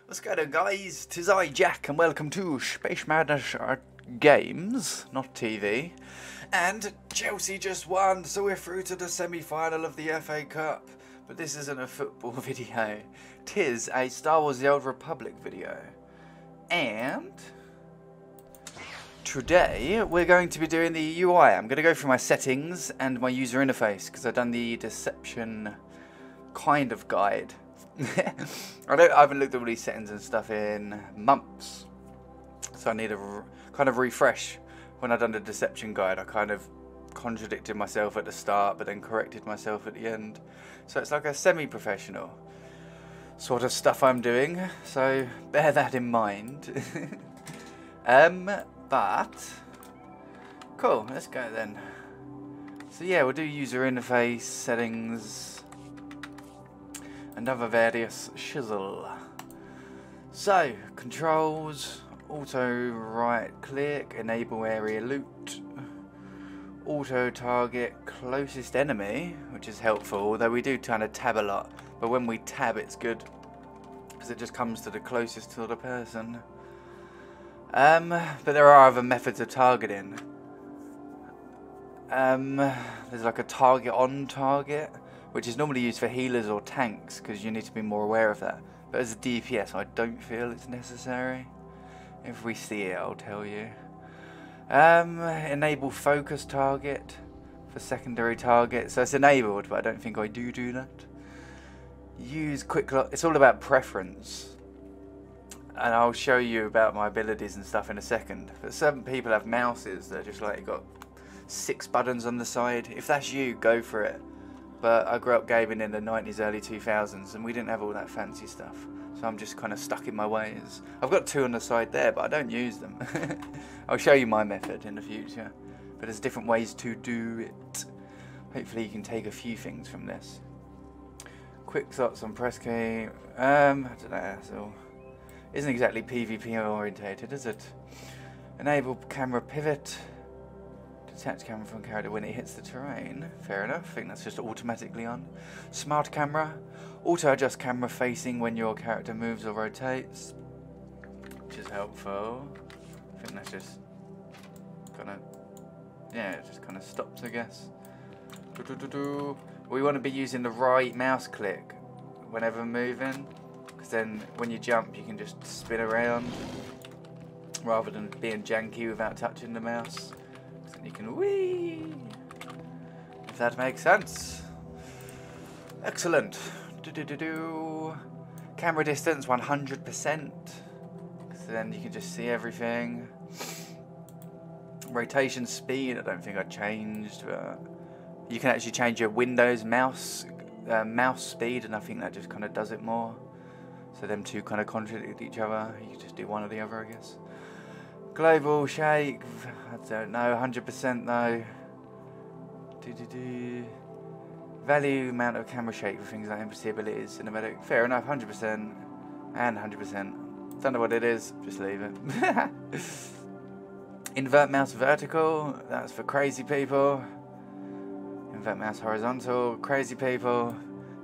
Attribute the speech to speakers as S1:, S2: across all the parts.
S1: What's going on, guys? 'Tis I, Jack, and welcome to SpacemadnessGames, not TV. And Chelsea just won, so we're through to the semi-final of the FA Cup. But this isn't a football video. 'Tis a Star Wars: The Old Republic video. And today we're going to be doing the UI. I'm going to go through my settings and my user interface because I've done the deception kind of guide. I haven't looked at all these settings and stuff in months, so I need a kind of refresh. When I've done the deception guide, I kind of contradicted myself at the start, but then corrected myself at the end. So it's like a semi-professional sort of stuff I'm doing. So bear that in mind. But cool. Let's go then. So yeah, we'll do user interface settings and other various shizzle. So, controls, auto right click, enable area loot, auto target closest enemy, which is helpful, although we do kind of tab a lot, but when we tab it's good, because it just comes to the closest to the person. But there are other methods of targeting. There's like a target on target, which is normally used for healers or tanks, because you need to be more aware of that. But as a DPS, I don't feel it's necessary. If we see it, I'll tell you. Enable focus target for secondary target. So it's enabled, but I don't think I do that. Use quick lock. It's all about preference. And I'll show you about my abilities and stuff in a second. But some people have mouses that are just like got 6 buttons on the side. If that's you, go for it. But I grew up gaming in the 90s, early 2000s, and we didn't have all that fancy stuff. So I'm just kind of stuck in my ways. I've got 2 on the side there, but I don't use them. I'll show you my method in the future. But there's different ways to do it. Hopefully you can take a few things from this. Quick slots on press key. I don't know, so isn't exactly PvP orientated, is it? Enable camera pivot. Detach camera from character when it hits the terrain. Fair enough. I think that's just automatically on. Smart camera. Auto adjust camera facing when your character moves or rotates, which is helpful. I think that's just kind of, yeah, it just kind of stops, I guess. We want to be using the right mouse click whenever moving, because then when you jump you can just spin around rather than being janky without touching the mouse. You can whee, if that makes sense. Excellent. Camera distance 100%, so then you can just see everything. Rotation speed, I don't think I changed, but you can actually change your Windows mouse speed, and I think that just kind of does it more. So them two kind of contradict each other. You can just do one or the other, I guess. Global shake, I don't know, 100% though. Value amount of camera shake for things like NPC abilities, cinematic, fair enough, 100% and 100%. Don't know what it is, just leave it. Invert mouse vertical, that's for crazy people. Invert mouse horizontal, crazy people.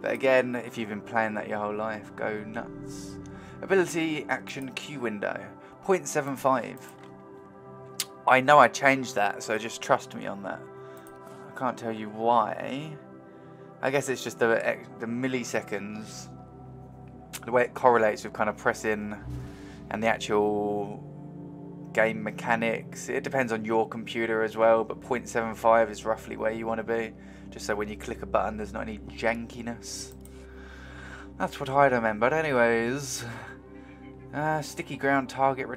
S1: But again, if you've been playing that your whole life, go nuts. Ability action Q window. 0.75. I know I changed that, so just trust me on that. I can't tell you why. I guess it's just the milliseconds, the way it correlates with kind of pressing and the actual game mechanics. It depends on your computer as well, but 0.75 is roughly where you want to be, just so when you click a button there's not any jankiness. That's what I remembered. Anyways. Sticky ground target.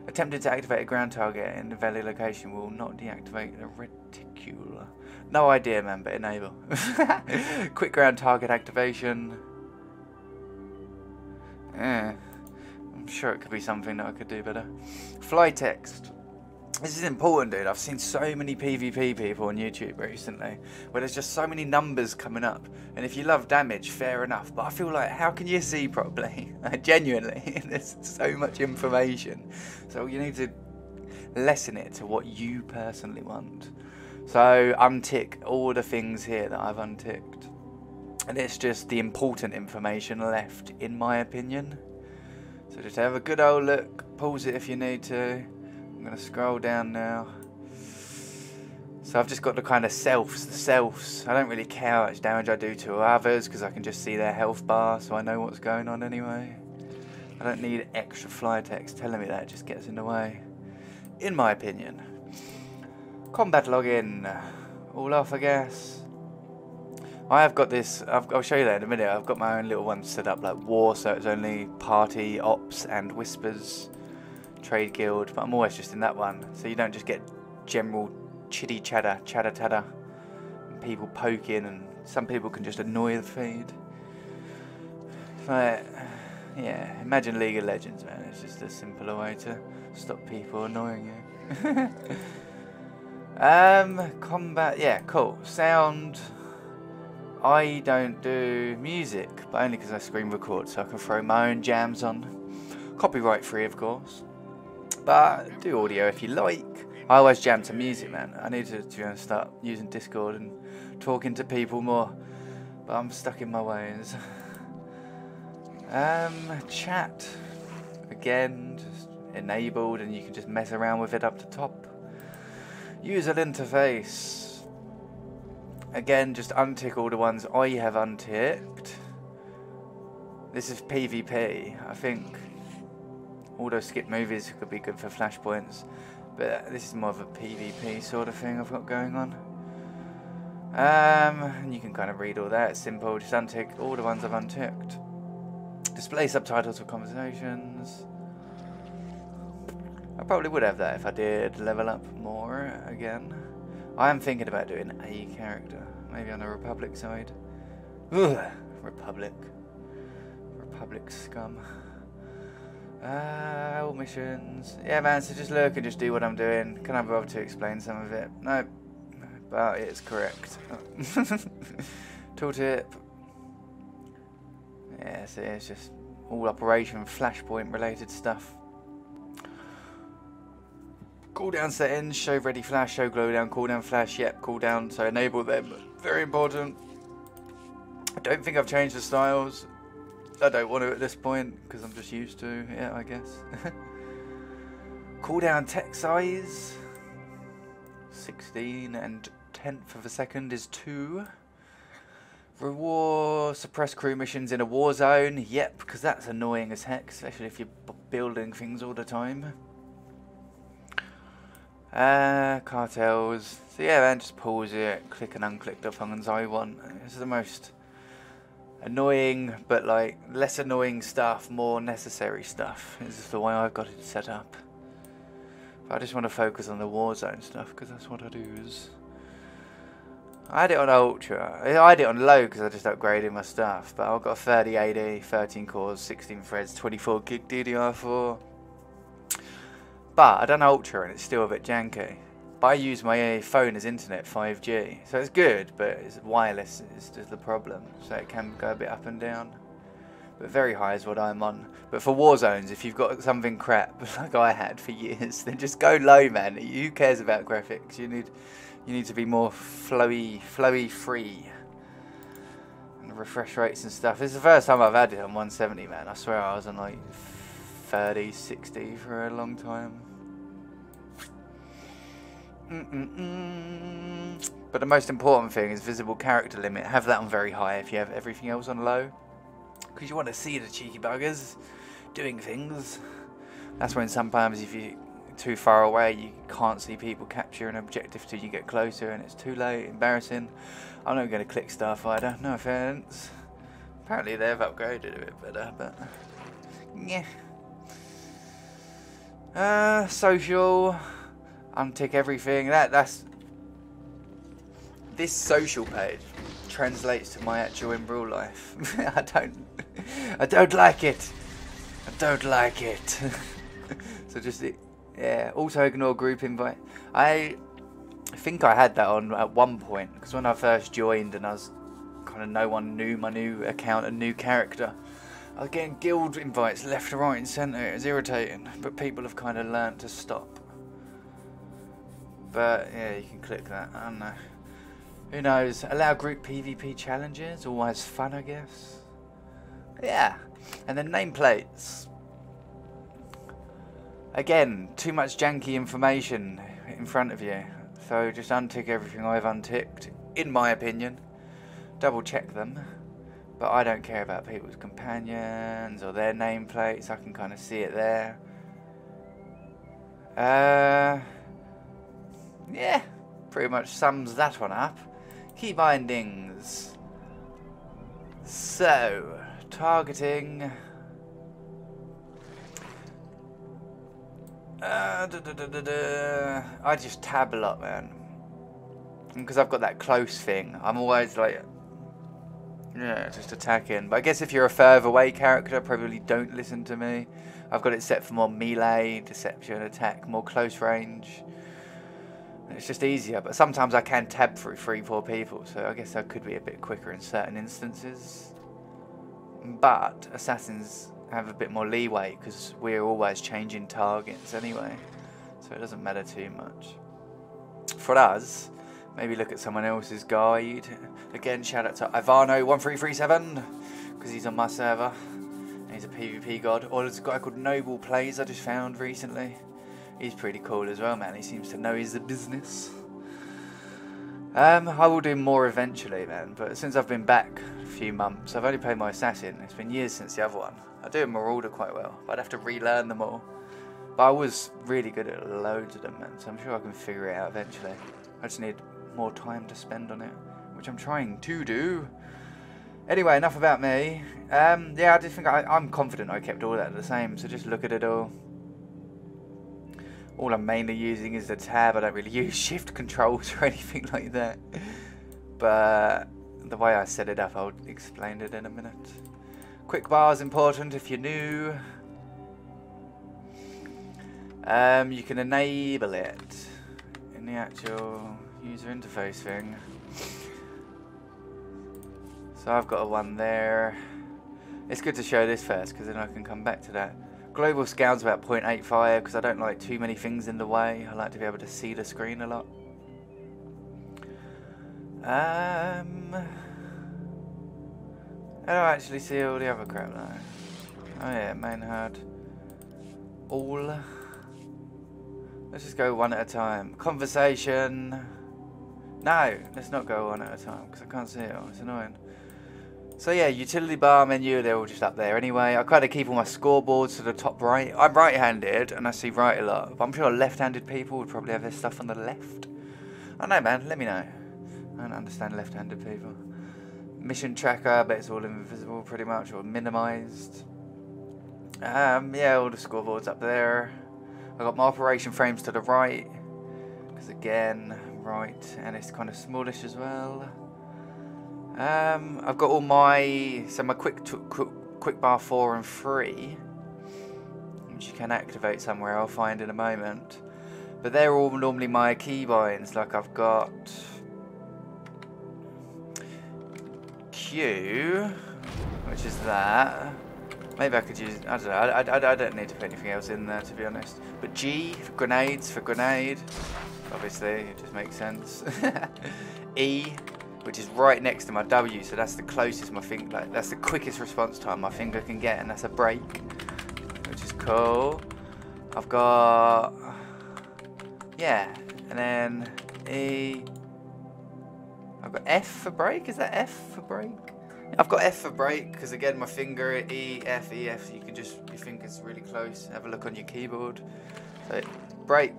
S1: Attempted to activate a ground target in the valid location will not deactivate a reticule. No idea, man, but enable. Quick ground target activation. I'm sure it could be something that I could do better. Fly text. This is important, dude. I've seen so many PvP people on YouTube recently where there's just so many numbers coming up. And if you love damage, fair enough. But I feel like, how can you see properly? Genuinely, there's so much information. So you need to lessen it to what you personally want. So untick all the things here that I've unticked. And it's just the important information left, in my opinion. So just have a good old look. Pause it if you need to. I'm going to scroll down now. So I've just got the kind of selfs. The selfs. I don't really care how much damage I do to others because I can just see their health bar, so I know what's going on anyway. I don't need extra fly text telling me that. It just gets in the way. In my opinion. Combat login. All off, I guess. I have got this, I'll show you that in a minute. I've got my own little one set up like war, so it's only party, ops and whispers, trade guild, but I'm always just in that one. So you don't just get general chitty chatter, and people poking, and some people can just annoy the feed. But yeah, imagine League of Legends, man. It's just a simpler way to stop people annoying you. Combat, yeah, cool. Sound. I don't do music, but only because I screen record, so I can throw my own jams on. Copyright free, of course. But do audio if you like. I always jam to music, man. I need to start using Discord and talking to people more. But I'm stuck in my ways. Chat. Again, just enabled, and you can just mess around with it up the top. User interface. Again, just untick all the ones I have unticked. This is PvP. I think all those skip movies could be good for flashpoints, but this is more of a PvP sort of thing I've got going on. And you can kind of read all that. It's simple. Just untick all the ones I've unticked. Display subtitles for conversations. I probably would have that if I did level up more again. I am thinking about doing a character, maybe on the Republic side. Ugh, Republic scum. All missions. Yeah, man. So just look and just do what I'm doing. Can I bother to explain some of it? No, but it's correct. Tooltip. Yeah, so it's just all Operation Flashpoint related stuff. Cooldown settings, show ready flash, show glow down, cooldown flash, yep, cooldown, so enable them, very important. I don't think I've changed the styles. I don't want to at this point, because I'm just used to it, I guess. Cooldown text size, 16 and 10th of a second is 2. Reward, suppress crew missions in a war zone, yep, because that's annoying as heck, especially if you're building things all the time. Cartels. So yeah, then just pause it, click and unclick the functions I want. This is the most annoying, but like less annoying stuff, more necessary stuff. This is the way I've got it set up. But I just want to focus on the Warzone stuff because that's what I do. I had it on Ultra. I had it on low because I just upgraded my stuff. But I've got 30 AD, 13 cores, 16 threads, 24 gig DDR4. But I done Ultra and it's still a bit janky. But I use my phone as internet, 5G. So it's good, but it's wireless is just the problem. So it can go a bit up and down. But very high is what I'm on. But for war zones, if you've got something crap, like I had for years, then just go low, man. Who cares about graphics? You need to be more flowy free. And refresh rates and stuff. This is the first time I've had it on 170, man. I swear I was on like 30, 60 for a long time. But the most important thing is visible character limit. Have that on very high if you have everything else on low. Because you want to see the cheeky buggers doing things. That's when sometimes if you're too far away you can't see people capture an objective till you get closer and it's too late. Embarrassing. I'm not going to click Starfighter, no offense. Apparently they've upgraded a bit better, but yeah. Social, untick everything. That's this social page translates to my actual in real life. I don't like it. I don't like it. So just yeah. Also ignore group invite. I think I had that on at one point because when I first joined and I was kind of no one knew my new account and new character. I was getting guild invites left, right and centre. It was irritating, but people have kind of learnt to stop. But yeah, you can click that. I don't know. Who knows? Allow group PvP challenges. Always fun, I guess. Yeah. And then nameplates. Again, too much janky information in front of you. So just untick everything I've unticked, in my opinion. Double check them. But I don't care about people's companions or their nameplates. I can kind of see it there. Yeah, pretty much sums that one up. Key bindings. So, targeting. I just tab a lot, man. Because I've got that close thing. I'm always like, yeah, just attacking. But I guess if you're a further away character, probably don't listen to me. I've got it set for more melee, deception, attack, more close range. It's just easier. But sometimes I can tab through 3-4 people, so I guess I could be a bit quicker in certain instances. But assassins have a bit more leeway because we're always changing targets anyway, so it doesn't matter too much. For us, maybe look at someone else's guide. Again, shout out to Ivano1337 because he's on my server and he's a PvP god. Or there's a guy called Noble Plays I just found recently. He's pretty cool as well, man. He seems to know his business. I will do more eventually, man, but since I've been back a few months, I've only played my assassin. It's been years since the other one. I do Marauder quite well, but I'd have to relearn them all. But I was really good at loads of them, man, so I'm sure I can figure it out eventually. I just need more time to spend on it, which I'm trying to do. Anyway, enough about me. Yeah, I just think I'm confident I kept all that the same, so just look at it all. All I'm mainly using is the tab. I don't really use shift controls or anything like that. But the way I set it up, I'll explain it in a minute. Quick bar is important if you're new. You can enable it in the actual user interface thing. So I've got a one there. It's good to show this first because then I can come back to that. Global scale's about 0.85 because I don't like too many things in the way. I like to be able to see the screen a lot. I don't actually see all the other crap now. Oh yeah, main HUD. All. Let's just go one at a time. Conversation. No, let's not go one at a time because I can't see it all. It's annoying. So yeah, utility bar, menu, they're all just up there anyway. I kind of keep all my scoreboards to the top right. I'm right-handed and I see right a lot. But I'm sure left-handed people would probably have their stuff on the left. I don't know, man. Let me know. I don't understand left-handed people. Mission tracker, but it's all invisible pretty much, or minimized. Yeah, all the scoreboards up there. I got my operation frames to the right, because again, right, and it's kind of smallish as well. I've got all my quick bar 4 and 3, which you can activate somewhere. I'll find in a moment. But they're all normally my keybinds. Like I've got Q, which is that. Maybe I could use, I don't know, I don't need to put anything else in there to be honest. But G for grenades, for grenade. Obviously, it just makes sense. E, which is right next to my W, so that's the closest my finger, like that's the quickest response time my finger can get, and that's a break, which is cool. I've got, yeah, and then E. I've got F for break. Is that F for break? I've got F for break because again my finger E, F, E, F. You can just, your finger's really close. Have a look on your keyboard. So break,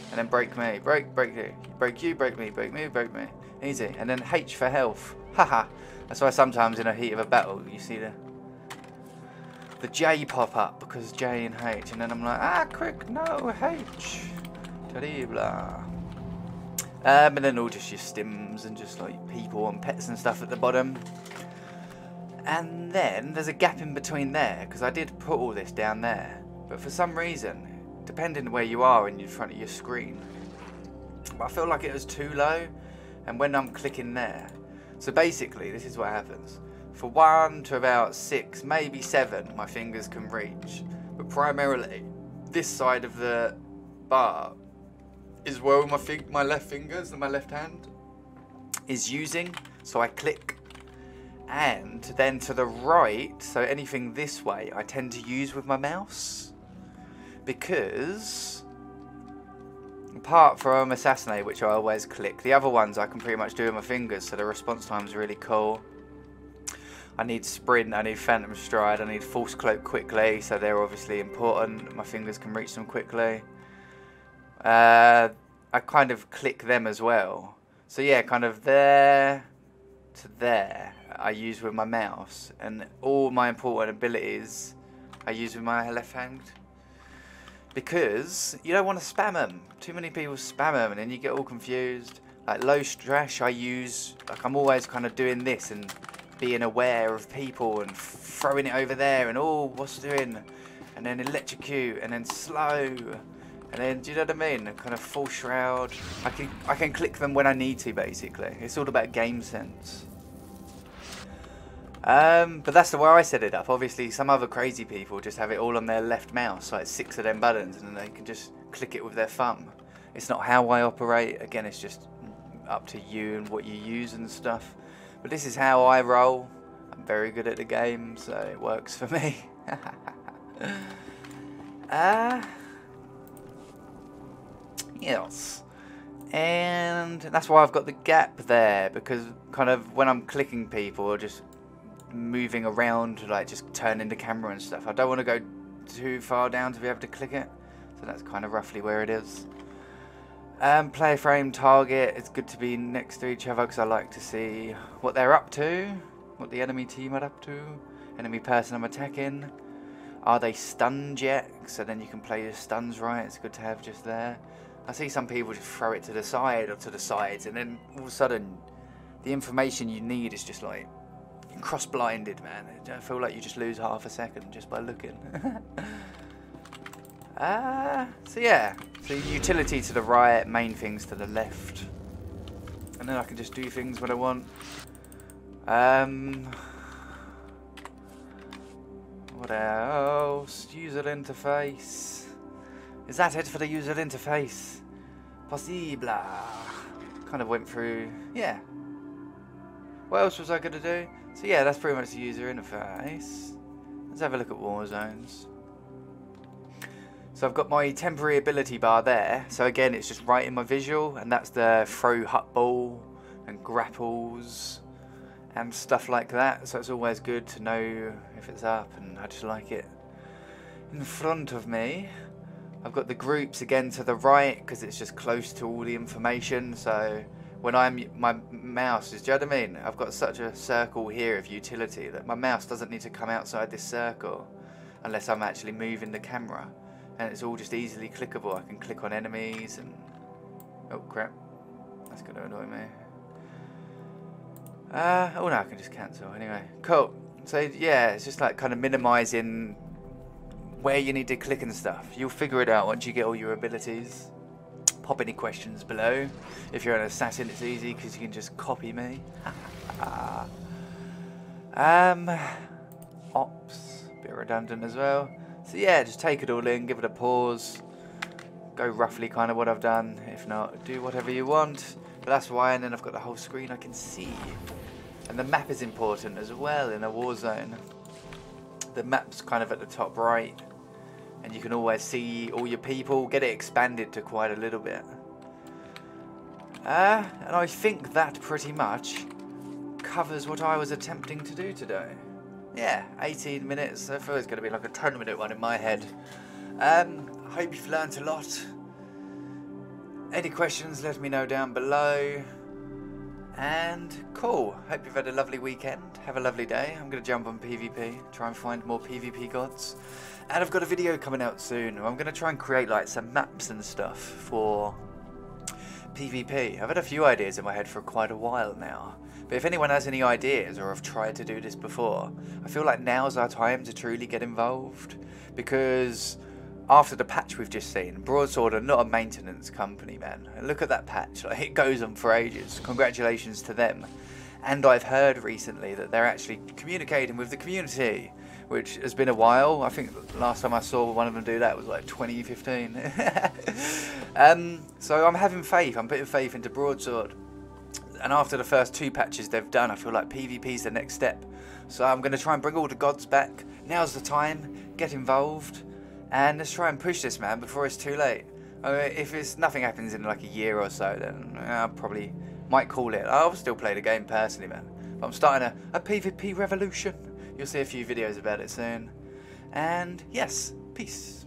S1: and then break me, break, break you, break you, break me, break me, break me. Easy. And then H for health. Haha. That's why sometimes in a heat of a battle you see the J pop up because J and H, and then I'm like, ah, quick, no H. Terrible. And then all just your stims and just like people and pets and stuff at the bottom. And then there's a gap in between there because I did put all this down there, but for some reason, depending where you are in front of your screen, I feel like it was too low. And when I'm clicking there, so basically this is what happens. For 1 to about 6, maybe 7, my fingers can reach. But primarily, this side of the bar is where my left fingers and my left hand is using. So I click. And then to the right, so anything this way, I tend to use with my mouse. because apart from Assassinate, which I always click, the other ones I can pretty much do with my fingers, so the response time is really cool. I need Sprint, I need Phantom Stride, I need False Cloak quickly, so they're obviously important. My fingers can reach them quickly. I kind of click them as well. So yeah, kind of there to there I use with my mouse, and all my important abilities I use with my left hand. Because you don't want to spam them. Too many people spam them and then you get all confused. Like low stress I use, like I'm always kind of doing this and being aware of people and throwing it over there and oh, what's doing? And then electrocute and then slow. And then, do you know what I mean? Kind of full shroud. I can click them when I need to, basically. It's all about game sense. But that's the way I set it up. Obviously, some other crazy people just have it all on their left mouse, like 6 of them buttons, and then they can just click it with their thumb. It's not how I operate. Again, it's just up to you and what you use and stuff. But this is how I roll. I'm very good at the game, so it works for me. Yes. And that's why I've got the gap there, because kind of when I'm clicking people or just moving around, like just turning the camera and stuff, I don't want to go too far down to be able to click it. So that's kind of roughly where it is. Player frame, target, it's good to be next to each other because I like to see what they're up to, what the enemy team are up to, enemy person I'm attacking. Are they stunned yet? So then you can play your stuns right, it's good to have just there. I see some people just throw it to the side or to the sides, and then all of a sudden the information you need is just like cross-blinded, man. I feel like you just lose half a second just by looking. So yeah, so utility to the right, main things to the left, and then I can just do things when I want. What else? User interface. Is that it for the user interface? Possible. Kind of went through, yeah. What else was I going to do? So yeah, that's pretty much the user interface. Let's have a look at war zones. So I've got my temporary ability bar there. So again, it's just right in my visual, and that's the throw hut ball and grapples and stuff like that. So it's always good to know if it's up, and I just like it in front of me. I've got the groups again to the right because it's just close to all the information. So when my mouse is, do you know what I mean? I've got such a circle here of utility that my mouse doesn't need to come outside this circle unless I'm actually moving the camera. And it's all just easily clickable. I can click on enemies and... oh crap, that's going to annoy me. Oh no, I can just cancel. Anyway, cool. So yeah, it's just like kind of minimizing where you need to click and stuff. You'll figure it out once you get all your abilities. Pop any questions below. If you're an assassin, it's easy because you can just copy me. Ops, a bit redundant as well. So yeah, just take it all in, give it a pause, go roughly kind of what I've done. If not, do whatever you want. But that's why, and then I've got the whole screen I can see. And the map is important as well in a war zone. The map's kind of at the top right, and you can always see all your people. Get it expanded to quite a little bit. And I think that pretty much covers what I was attempting to do today. Yeah, 18 minutes. I feel it's going to be like a 10-minute one in my head. I hope you've learnt a lot. Any questions, let me know down below. And cool. Hope you've had a lovely weekend. Have a lovely day. I'm going to jump on PvP, try and find more PvP gods. And I've got a video coming out soon. I'm going to try and create like some maps and stuff for PvP. I've had a few ideas in my head for quite a while now. But if anyone has any ideas or have tried to do this before, I feel like now's our time to truly get involved. Because after the patch we've just seen, Broadsword are not a maintenance company, man. Look at that patch, like, it goes on for ages. Congratulations to them. And I've heard recently that they're actually communicating with the community, which has been a while. I think last time I saw one of them do that was like 2015. So I'm having faith, I'm putting faith into Broadsword. And after the first 2 patches they've done, I feel like PvP's the next step. So I'm going to try and bring all the gods back. Now's the time, get involved. And let's try and push this, man, before it's too late. If nothing happens in like a year or so, then I probably might call it. I'll still play the game personally, man. But I'm starting a PvP revolution. You'll see a few videos about it soon. And yes, peace.